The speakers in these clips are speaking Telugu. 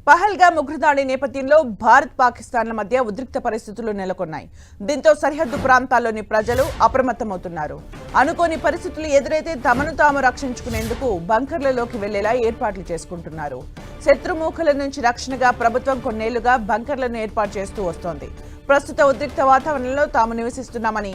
పహల్గామ్ ఉగ్రదాడి నేపథ్యంలో భారత్ పాకిస్తాన్ల మధ్య ఉద్రిక్త పరిస్థితులు నెలకొన్నాయి. దీంతో సరిహద్దు ప్రాంతాల్లోని ప్రజలు అప్రమత్తమవుతున్నారు. అనుకోని పరిస్థితులు ఎదురైతే తమను తాము రక్షించుకునేందుకు బంకర్లలోకి వెళ్లేలా ఏర్పాట్లు చేసుకుంటున్నారు. శత్రుముఖుల నుంచి రక్షణగా ప్రభుత్వం కొన్నేళ్లుగా బంకర్లను ఏర్పాటు చేస్తూ వస్తోంది. ప్రస్తుత ఉద్రిక్త వాతావరణంలో తాము నివసిస్తున్నామని,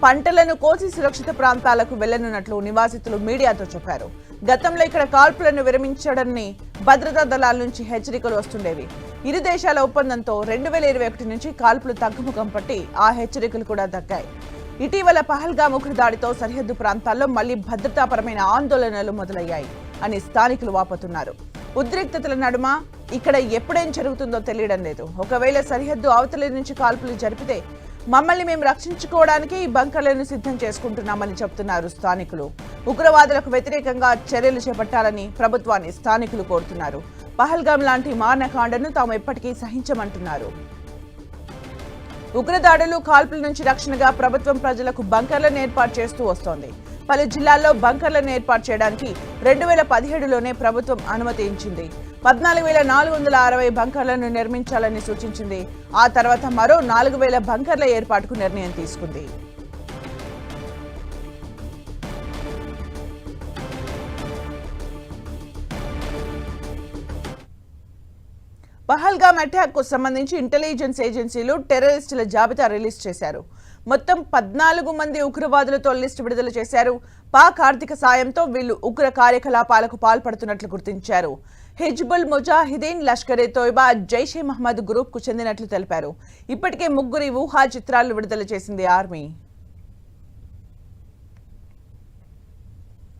పంటలను కోసి సురక్షిత ప్రాంతాలకు వెళ్లనున్నట్లు నివాసితులు మీడియాతో చెప్పారు. గతంలో ఇక్కడ కాల్పులను విరమించడాన్ని భద్రతా దళాల నుంచి హెచ్చరికలు వస్తుండేవి. ఇరు దేశాల ఒప్పందంతో 2021 నుంచి కాల్పులు తగ్గుముఖం పట్టి ఆ హెచ్చరికలు కూడా దక్కాయి. ఇటీవల పహల్గామ్ ఉగ్రదాడితో సరిహద్దు ప్రాంతాల్లో మళ్లీ భద్రతాపరమైన ఆందోళనలు మొదలయ్యాయి అని స్థానికులు వాపోతున్నారు. ఉద్రిక్తతల నడుమ ఇక్కడ ఎప్పుడేం జరుగుతుందో తెలియడం లేదు. ఒకవేళ సరిహద్దు అవతలి నుంచి కాల్పులు జరిపితే మమ్మల్ని మేము రక్షించుకోవడానికి ఈ బంకర్లను సిద్ధం చేసుకుంటున్నామని చెబుతున్నారు స్థానికులు. ఉగ్రవాదులకు వ్యతిరేకంగా చర్యలు చేపట్టాలని ప్రభుత్వాన్ని స్థానికులు కోరుతున్నారు. పహల్గామ్ లాంటి మారణకాండను తాము ఎప్పటికీ సహించమంటున్నారు. ఉగ్రదాడులు, కాల్పుల నుంచి రక్షణగా ప్రభుత్వం ప్రజలకు బంకర్లను ఏర్పాటు చేస్తూ వస్తోంది. పలు జిల్లాల్లో బంకర్లను ఏర్పాటు చేయడానికి 2017లోనే ప్రభుత్వం అనుమతించింది. 14,460 బంకర్లను నిర్మించాలని సూచించింది. ఆ తర్వాత మరో 4,000 బంకర్ల ఏర్పాటుకు నిర్ణయం తీసుకుంది. పహల్గామ్ అటాక్ కు సంబంధించి ఇంటెలిజెన్స్ ఏజెన్సీలు టెర్రరిస్టుల జాబితా రిలీజ్ చేశారు. మొత్తం 14 మంది ఉగ్రవాదులతో లిస్టు విడుదల చేశారు. పాక్ ఆర్థిక సాయంతో వీళ్లు ఉగ్ర కార్యకలాపాలకు పాల్పడుతున్నట్లు గుర్తించారు. హిజ్బుల్ ముజాహిదీన్, లష్కరే తోయిబా, జైషే మహమ్మద్ గ్రూప్ కు చెందినట్లు తెలిపారు. ఇప్పటికే 3 ఊహా చిత్రాలు విడుదల చేసింది ఆర్మీ.